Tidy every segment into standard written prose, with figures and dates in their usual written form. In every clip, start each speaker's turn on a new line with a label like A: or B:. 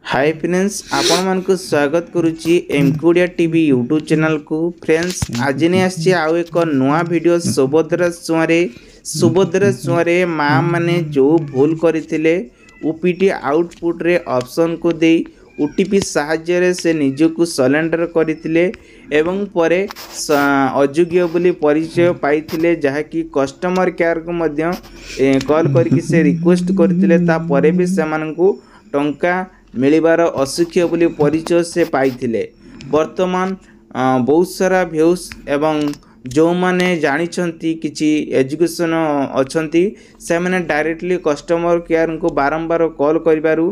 A: Hi friends आपण मन को स्वागत करुच्ची एमकुडिया टीवी यूट्यूब चैनल को। फ्रेंड्स आज नहीं आसी आउ एक नुआ वीडियो सुभद्रा सुआरे माँ माने जो भूल करथिले ओपीटी आउटपुट रे ऑप्शन को दे ओटीपी साहाय्य से निजको सरेंडर करथिले एवं परे अयोग्य बोली परिचय पाइथिले जहाँकि कस्टमर केयर को मध्य कॉल करके से रिक्वेस्ट करथिले ता परे भी सेमानकु टंका मिलिबार असुख्य बोली परिचय से पाइथिले। वर्तमान बहुत सारा व्यूज एवं जो माने जानिछंती किछि एजुकेशन अछंती से माने डायरेक्टली कस्टमर केयर को बारंबार कॉल करिबारु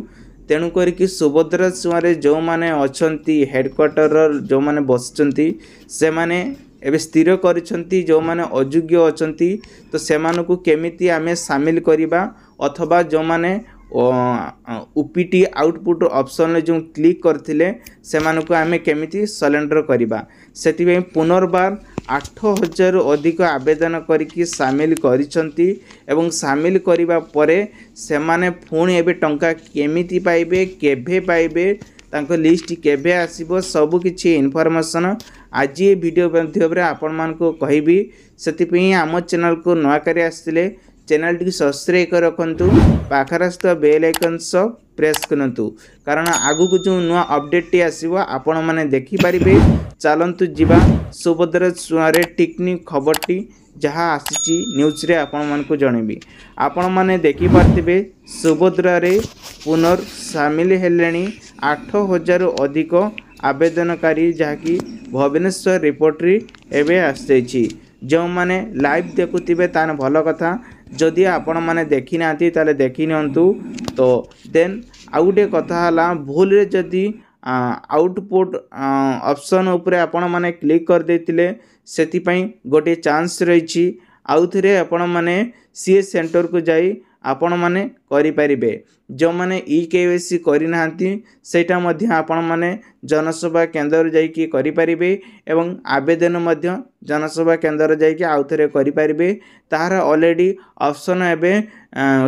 A: तेणु करिकि सुभद्रा सुआरे जो माने अछंती हेडक्वार्टर जो माने बसचंती से माने एबे स्थिर करिसंती जो माने अयोग्य अछंती तो सेमानकु केमिति आमे शामिल करिबा अथवा जो माने ओपीटी आउटपुट ऑप्शन जो क्लिक करथिले सेमानकु आमे केमिति सरेंडर करिबा सेति पुनर्बार 8000 अधिक आवेदन करिकि शामिल करिसंती एवं शामिल करिबा परे सेमाने पुणी एबे टंका केमिति पाइबे केभे पाइबे तांको लिस्ट केभे आसीबो सब किछि इन्फॉर्मेशन आज ये वीडियो माध्यम रे आपण मान को कहबी सेति पई आम चैनल को नवा करी आस्तिले चैनल टी सब्सक्राइब कर रखंतु पाखरास्त बेल आइकन सब प्रेस करंतु कारण आगु को जो नुआ अपडेट टी आसीबो आपण माने देखि परिबे। चलंतु जीवा सुभद्रा सुआरे टेक्निक खबर टी जहाँ आसी न्यूज रे आपण मान को जणेबी आपण माने देखि पारथिबे सुभद्रा रे पुनर् शामिल हेलेनी 8000 अधिक आवेदनकारी जहाँकि भुवनेश्वर रिपोर्ट रे एबे आसी जो माने लाइव देखुथिबे ताने भल कथा जदि आपण माने देखि नाती ताले देखि नियंतु तो देन आउटे कथा हला भूल रे जदि आउटपुट ऑप्शन ऊपर आपण माने क्लिक कर देतिले सेति पई गोटे चांस रहिछि आउ थरे आपण माने सीएस सेंटर को जाई आपण माने करि परिबे जो माने ईकेवाईसी करि नांती सेटा मध्य आपण माने जनसेवा केंद्र जाई कि करि परिबे एवं आवेदन मध्य जनसेवा केंद्र जाई कि आउ थरे करि परिबे तार ऑलरेडी ऑप्शन एबे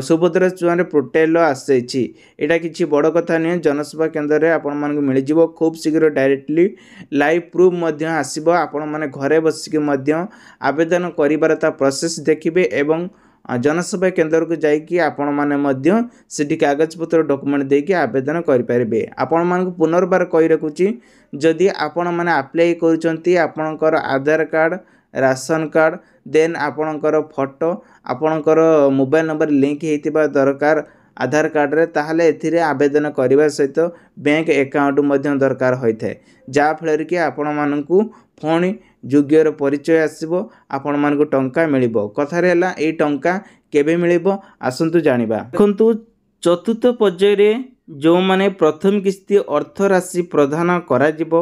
A: सुभद्रा सुआरे पोर्टल आसेछि एटा किछि बड़ कथा नै जनसेवा केंद्र रे आपण मान को मिल जिवो खूब शीघ्र डायरेक्टली लाइव प्रूफ मध्य आसीबो आपण माने घरे बसिक मध्य आवेदन करिबार ता प्रोसेस देखिबे एवं जनसेवा केंद्र को जाइए आपण माने मध्य सिटी कागज पत्र डॉक्यूमेंट देके आवेदन करि परिबे। आपण मान को पुनर्बार कहि रखुची जदि आपण माने अप्लाई करूचंती आपणकर आधार कार्ड राशन कार्ड देन आपणकर फोटो आपणकर मोबाइल नंबर लिंक हेतिबा दरकार आधार कार्ड रे ताहले एथिरे आवेदन करिबा सहित बैंक अकाउंट मध्य दरकार होइथे जा फलर कि आपण मानकु फोन योग्यर परिचय आसीबो आपण मानकु टंका मिलिबो कथा रे हला ए टंका केबे मिलिबो आसंतु जानिबा। देखंतु चतुर्थ पर्याय रे जो माने प्रथम किस्ती अर्थ राशि प्रदान करा जिवो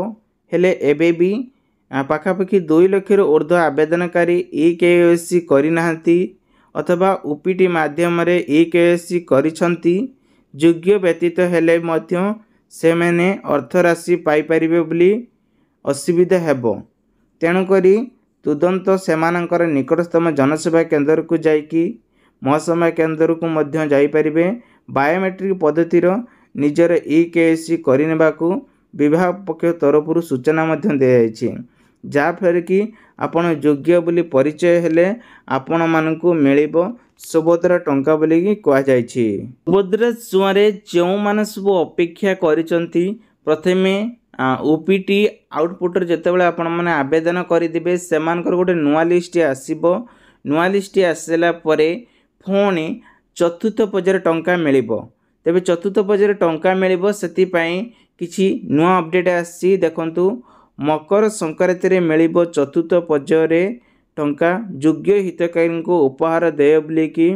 A: हेले एबे भी पाखापाखि 2 लाख रो ऊर्ध्व आवेदनकारी ईकेवाईसी करि नाहंती अथवा ओपीटी माध्यम रे ईकेवाईसी करिसंती योग्य व्यतीत हेले मध्य से माने अर्थ राशि पाई परिबे बोली असुविधा हेबो तेणु करी तुरंत सेमानंकर निकटतम जनसेवा केंद्र को जाइकी महासेवा केंद्र को मध्य जाई परिबे बायोमेट्रिक पद्धतिर निजर ईकेवाईसी करिनेबाकू विभाग पक्ष तरफ सूचना मध्य दे जाइछि जा फर कि आपण योग्य बोली परिचय हेले आपण मानकू मिलिबो सुभद्रा टंका बोली कि कहा जाइछि। सुभद्रा सुआरे जो माने सब अपेक्षा करिसंती प्रथमे ओपीटी आउटपुट जितेबाला आपण माने आवेदन करिदिबे सेमानकर गोटे नुआ लिस्ट आसीबो नुआ लिस्ट आसला परे फोनी चतुर्थ पर्याय टंका मिलिबो तेबे चतुर्थ पर्याय टंका मिलिबो सेति पई किछि नुआ अपडेट आसी देखंतु मकर संक्रांति रे मिलिबो चतुर्थ पर्याय रे टंका योग्य हितकारी को उपहार देय बोली कि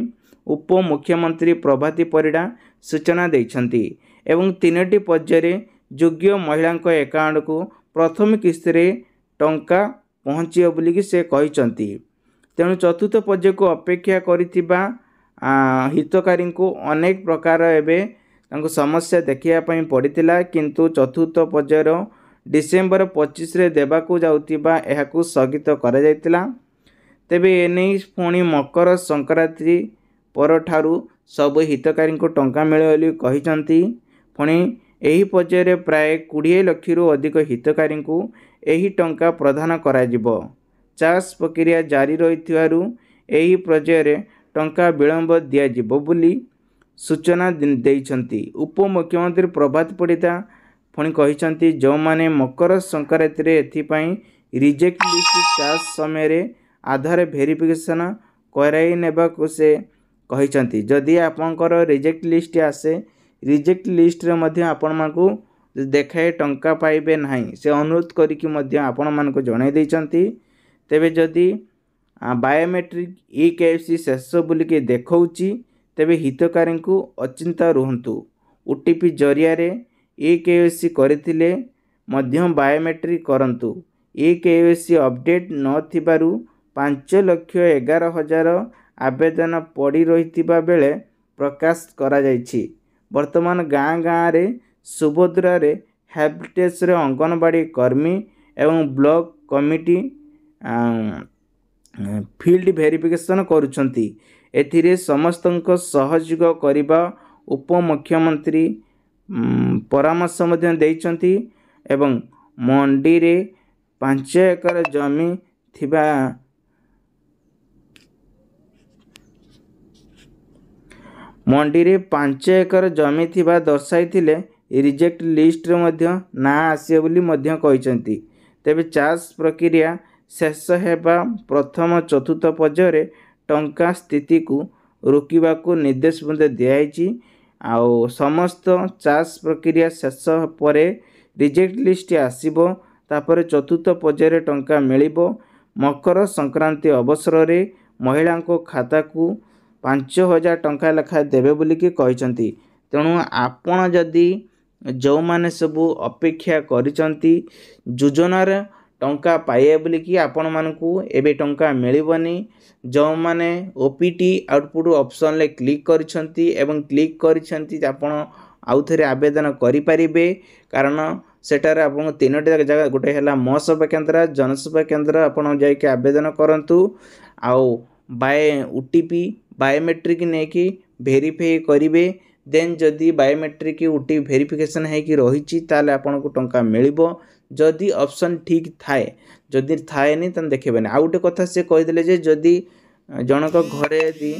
A: उप मुख्यमंत्री प्रभाती परिडा सूचना दैछंती एवं 3टी पर्याय रे योग्य महिला अकाउंट को प्रथम किस्त रे टंका पहुँचियो बोली कि से कहिसंती तेणु चतुर्थ पर्याय को अपेक्षा करिथिबा हितकारी को अनेक प्रकार एबे तांको समस्या देखिया पई पड़ितिला किंतु चतुर्थ पर्यायर डिसेंबर 25 रे देबाकू जाउतिबा एहाकू स्थगित करा जायतिला तेबे एने पुणी मकर संक्रांति पर ठारू सब हितकारी को टंका मिले बोली कहिसंती पुणी ଏହି ପର୍ଯ୍ୟାୟରେ ପ୍ରାୟ 20 ଲକ୍ଷରୁ ଅଧିକ ହିତକାରୀଙ୍କୁ ଏହି ଟଙ୍କା ପ୍ରଦାନ କରାଯିବ। ଚାଷ ପ୍ରକ୍ରିୟା ଜାରି ରହିଥିବାରୁ ଏହି ପର୍ଯ୍ୟାୟରେ ଟଙ୍କା ବିଳମ୍ବ ଦିଆଯିବ ବୋଲି ସୂଚନା ଦେଇଛନ୍ତି। ଉପମୁଖ୍ୟମନ୍ତ୍ରୀ ପ୍ରଭାତ ପରିଡ଼ା ପୁଣି କହିଛନ୍ତି ଯେଉଁମାନେ ମକର ସଂକ୍ରାନ୍ତିରେ ଏଥିପାଇଁ ରିଜେକ୍ଟ ଲିଷ୍ଟ ଚାଷ ସମୟରେ ଆଧାର ଭେରିଫିକେସନ୍ କରାଇ ନେବାକୁ ସେ କହିଛନ୍ତି। ଯଦି ଆପଣଙ୍କର ରିଜେକ୍ଟ ଲିଷ୍ଟ ଆସେ, ରିଜେକ୍ଟ ଲିଷ୍ଟରେ ମଧ୍ୟ ଆପଣମାନଙ୍କୁ ଦେଖାଏ ଟଙ୍କା ପାଇବେ ନାହିଁ, ସେ ଅନୁରୋଧ କରିକି ମଧ୍ୟ ଆପଣମାନଙ୍କୁ ଜଣାଇ ଦେଇଛନ୍ତି। ତେବେ ଯଦି ବାୟୋମେଟ୍ରିକ୍ EKYC ଶେଷ ବୋଲିକି ଦେଖାଉଛି, ତେବେ ହିତକାରୀଙ୍କୁ ଅଚିନ୍ତା ରୁହନ୍ତୁ। OTP ଜରିଆରେ EKYC କରିଥିଲେ ମଧ୍ୟ ବାୟୋମେଟ୍ରିକ୍ କରନ୍ତୁ। EKYC ଅପଡେଟ୍ ନଥିବାରୁ 5,11,000 ଆବେଦନ ପଡ଼ି ରହିଥିବା ବେଳେ ପ୍ରକାଶ କରାଯାଇଛି। ବର୍ତ୍ତମାନ ଗାଁ ଗାଁରେ ସୁଭଦ୍ରାରେ ହେଲ୍ପଡେସ୍କରେ ଅଙ୍ଗନବାଡ଼ି କର୍ମୀ ଏବଂ ବ୍ଲକ କମିଟି ଫିଲ୍ଡ ଭେରିଫିକେସନ୍ କରୁଛନ୍ତି। ଏଥିରେ ସମସ୍ତଙ୍କ ସହଯୋଗ କରିବା ଉପମୁଖ୍ୟମନ୍ତ୍ରୀ ପରାମର୍ଶ ମଧ୍ୟ ଦେଇଛନ୍ତି ଏବଂ ମଣ୍ଡିରେ 5 ଏକର ଜମି ଥିବା ଦର୍ଶାଇଥିଲେ ରିଜେକ୍ଟ ଲିଷ୍ଟରେ ମଧ୍ୟ ନାଁ ଆସିବ ବୋଲି ମଧ୍ୟ କହିଛନ୍ତି। ତେବେ ଚାଷ ପ୍ରକ୍ରିୟା ଶେଷ ହେବା ପ୍ରଥମ ଚତୁର୍ଥ ପର୍ଯ୍ୟାୟରେ ଟଙ୍କା ସ୍ଥିତିକୁ ରୋକିବାକୁ ନିର୍ଦ୍ଦେଶ ମଧ୍ୟ ଦିଆଯାଇଛି। ଆଉ ସମସ୍ତ ଚାଷ ପ୍ରକ୍ରିୟା ଶେଷ ପରେ ରିଜେକ୍ଟ ଲିଷ୍ଟ ଆସିବ, ତାପରେ ଚତୁର୍ଥ ପର୍ଯ୍ୟାୟରେ ଟଙ୍କା ମିଳିବ। ମକର ସଂକ୍ରାନ୍ତି ଅବସରରେ ମହିଳାଙ୍କ ଖାତାକୁ 5,000 ଟଙ୍କା ଲେଖାଏଁ ଦେବେ ବୋଲିକି କହିଛନ୍ତି। ତେଣୁ ଆପଣ ଯଦି ଯେଉଁମାନେ ସବୁ ଅପେକ୍ଷା କରିଛନ୍ତି ଯୋଜନାର ଟଙ୍କା ପାଇବେ ବୋଲିକି ଆପଣମାନଙ୍କୁ ଏବେ ଟଙ୍କା ମିଳିବନି। ଯେଉଁମାନେ OPT ଆଉଟପୁଟ୍ ଅପସନ୍ରେ କ୍ଲିକ୍ କରିଛନ୍ତି ଏବଂ କ୍ଲିକ୍ କରିଛନ୍ତି ଆପଣ ଆଉଥରେ ଆବେଦନ କରିପାରିବେ, କାରଣ ସେଠାରେ ଆପଣଙ୍କୁ 3ଟି ଜାଗା, ଗୋଟେ ହେଲା ମୋ ସେବା କେନ୍ଦ୍ର, ଜନସେବା କେନ୍ଦ୍ର, ଆପଣ ଯାଇକି ଆବେଦନ କରନ୍ତୁ। ଆଉ OTP ବାୟୋମେଟ୍ରିକ୍ ନେଇକି ଭେରିଫାଇ କରିବେ। ଦେନ୍ ଯଦି ବାୟୋମେଟ୍ରିକ୍ OTP ଭେରିଫିକେସନ୍ ହେଇକି ରହିଛି ତାହେଲେ ଆପଣଙ୍କୁ ଟଙ୍କା ମିଳିବ। ଯଦି ଅପସନ୍ ଠିକ୍ ଥାଏ, ଯଦି ଥାଏନି ତାହେଲେ ଦେଖିବେନି। ଆଉ ଗୋଟେ କଥା ସେ କହିଥିଲେ ଯେ ଯଦି ଜଣଙ୍କ ଘରେ ଯଦି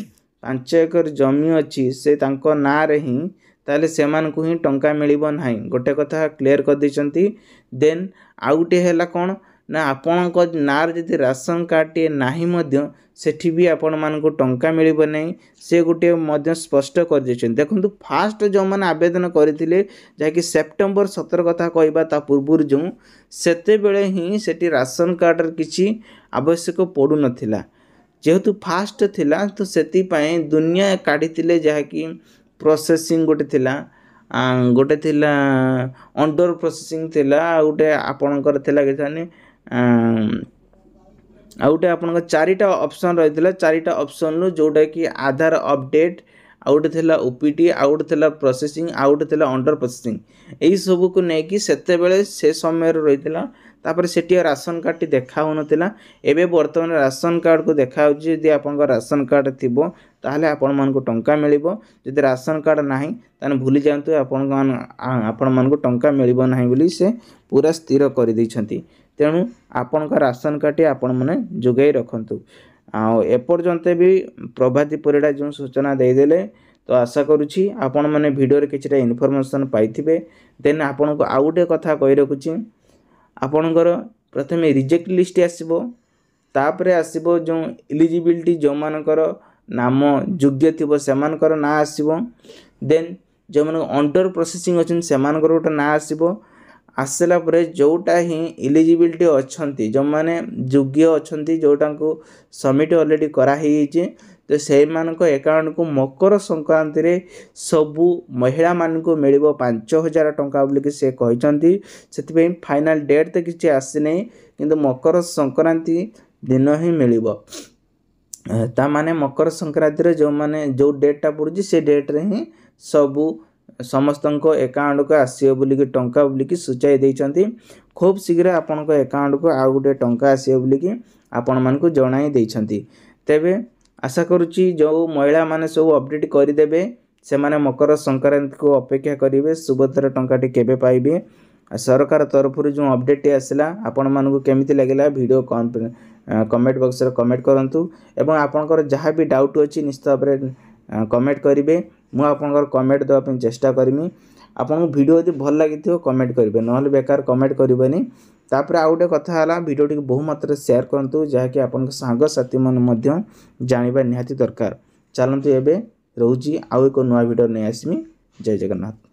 A: 5 ଏକର ଜମି ଅଛି ସେ ତାଙ୍କ ନାଁରେ ହିଁ, ତାହେଲେ ସେମାନଙ୍କୁ ହିଁ ଟଙ୍କା ମିଳିବ ନାହିଁ, ଗୋଟେ କଥା କ୍ଲିୟର କରିଦେଇଛନ୍ତି। ଦେନ୍ ଆଉ ଗୋଟେ ହେଲା କ'ଣ ନା ଆପଣଙ୍କ ନାଁରେ ଯଦି ରାସନ କାର୍ଡ଼ଟିଏ ନାହିଁ ମଧ୍ୟ ସେଠି ବି ଆପଣମାନଙ୍କୁ ଟଙ୍କା ମିଳିବ ନାହିଁ, ସେ ଗୋଟିଏ ମଧ୍ୟ ସ୍ପଷ୍ଟ କରିଦେଇଛନ୍ତି। ଦେଖନ୍ତୁ ଫାଷ୍ଟ ଯେଉଁମାନେ ଆବେଦନ କରିଥିଲେ, ଯାହାକି ସେପ୍ଟେମ୍ବର 17 କଥା କହିବା ତା ପୂର୍ବରୁ ଯେଉଁ, ସେତେବେଳେ ହିଁ ସେଠି ରାସନ କାର୍ଡ଼ର କିଛି ଆବଶ୍ୟକ ପଡ଼ୁନଥିଲା। ଯେହେତୁ ଫାଷ୍ଟ ଥିଲା ତ ସେଥିପାଇଁ ଦୁନିଆ କାଢ଼ିଥିଲେ, ଯାହାକି ପ୍ରୋସେସିଂ ଗୋଟେ ଥିଲା, ଗୋଟେ ଥିଲା ଅଣ୍ଡର ପ୍ରୋସେସିଂ ଥିଲା, ଆଉ ଗୋଟେ ଆପଣଙ୍କର ଥିଲା କେଜାଣି ଆଉ ଗୋଟେ ଆପଣଙ୍କ 4ଟା ଅପସନ୍ ରହିଥିଲା। 4ଟା ଅପସନ୍ରୁ ଯେଉଁଟାକି ଆଧାର ଅପଡେଟ୍, ଆଉ ଗୋଟେ ଥିଲା OPT, ଆଉ ଗୋଟେ ଥିଲା ପ୍ରୋସେସିଂ, ଆଉ ଗୋଟେ ଥିଲା ଅଣ୍ଡର ପ୍ରୋସେସିଂ। ଏହିସବୁକୁ ନେଇକି ସେତେବେଳେ ସେ ସମୟରେ ରହିଥିଲା। ତାପରେ ସେଠି ରାସନ କାର୍ଡ଼ଟି ଦେଖା ହେଉନଥିଲା। ଏବେ ବର୍ତ୍ତମାନ ରାସନ କାର୍ଡ଼କୁ ଦେଖାହେଉଛି। ଯଦି ଆପଣଙ୍କ ରାସନ କାର୍ଡ଼ ଥିବ ତାହେଲେ ଆପଣମାନଙ୍କୁ ଟଙ୍କା ମିଳିବ। ଯଦି ରାସନ କାର୍ଡ଼ ନାହିଁ ତାହେଲେ ଭୁଲି ଯାଆନ୍ତୁ, ଆପଣମାନଙ୍କୁ ଟଙ୍କା ମିଳିବ ନାହିଁ ବୋଲି ସେ ପୁରା ସ୍ଥିର କରିଦେଇଛନ୍ତି। ତେଣୁ ଆପଣଙ୍କ ରାସନ କାର୍ଡ଼ଟି ଆପଣମାନେ ଯୋଗାଇ ରଖନ୍ତୁ। ଆଉ ଏପର୍ଯ୍ୟନ୍ତ ବି ପ୍ରଭାତୀ ପରିଡ଼ା ଯେଉଁ ସୂଚନା ଦେଇଦେଲେ, ତ ଆଶା କରୁଛି ଆପଣମାନେ ଭିଡ଼ିଓରେ କିଛିଟା ଇନଫର୍ମେସନ୍ ପାଇଥିବେ। ଦେନ୍ ଆପଣଙ୍କୁ ଆଉ ଗୋଟେ କଥା କହି ରଖୁଛି, ଆପଣଙ୍କର ପ୍ରଥମେ ରିଜେକ୍ଟ ଲିଷ୍ଟ ଆସିବ, ତାପରେ ଆସିବ ଯେଉଁ ଇଲିଜିବିଲିଟି, ଯେଉଁମାନଙ୍କର ନାମ ଯୋଗ୍ୟ ଥିବ ସେମାନଙ୍କର ନାଁ ଆସିବ। ଦେନ୍ ଯେଉଁମାନଙ୍କ ଅଣ୍ଡର ପ୍ରୋସେସିଂ ଅଛନ୍ତି ସେମାନଙ୍କର ଗୋଟେ ନାଁ ଆସିବ। ଆସିଲା ପରେ ଯେଉଁଟା ହିଁ ଇଲିଜିବିଲିଟି ଅଛନ୍ତି, ଯେଉଁମାନେ ଯୋଗ୍ୟ ଅଛନ୍ତି, ଯେଉଁଟାଙ୍କୁ ସବମିଟ୍ ଅଲରେଡ଼ି କରାହେଇଯାଇଛି, ତ ସେଇମାନଙ୍କ ଆକାଉଣ୍ଟକୁ ମକର ସଂକ୍ରାନ୍ତିରେ ସବୁ ମହିଳାମାନଙ୍କୁ ମିଳିବ 5,000 ଟଙ୍କା ବୋଲିକି ସେ କହିଛନ୍ତି। ସେଥିପାଇଁ ଫାଇନାଲ୍ ଡେଟ୍ ତ କିଛି ଆସିନାହିଁ, କିନ୍ତୁ ମକର ସଂକ୍ରାନ୍ତି ଦିନ ହିଁ ମିଳିବ। ତାମାନେ ମକର ସଂକ୍ରାନ୍ତିରେ ଯେଉଁମାନେ ଯେଉଁ ଡେଟ୍ଟା ପଡ଼ୁଛି ସେ ଡେଟ୍ରେ ହିଁ ସମସ୍ତଙ୍କ ଆକାଉଣ୍ଟକୁ ଆସିବ ବୋଲିକି ଟଙ୍କା ବୋଲିକି ସୂଚାଇ ଦେଇଛନ୍ତି। ଖୁବ୍ ଶୀଘ୍ର ଆପଣଙ୍କ ଆକାଉଣ୍ଟକୁ ଆଉ ଗୋଟେ ଟଙ୍କା ଆସିବ ବୋଲିକି ଆପଣମାନଙ୍କୁ ଜଣାଇ ଦେଇଛନ୍ତି। ତେବେ ଆଶା କରୁଛି ଯେଉଁ ମହିଳାମାନେ ସବୁ ଅପଡେଟ୍ କରିଦେବେ ସେମାନେ ମकर ସଂक्रांति को अपेक्षा करेंगे सुभद्रा टंकाटी केबे पाइबे। सरकार तरफ जो अपडेट आसला आपण मानक केमिति लगिला वीडियो कमेंट बॉक्स रे कमेंट करंतु एवं आपनकर जहाँ भी डाउट अछि निश्चित भाव कमेंट करेंगे। मु आपनकर कमेंट देवा पे चेष्टा करमी। आपन वीडियो यदि भल लगी कमेंट करेंगे नहले बेकार कमेंट करेंगे। तापर आउ गोटे कथा है वीडियो टी बहु मात्रा शेयर करंतु जहाँकि आपन सांग साथी मन जानिबा निहाती दरकार। चलंतु एबे रोची आउ एक नुआ वीडियो नहीं आसमी। जय जगन्नाथ।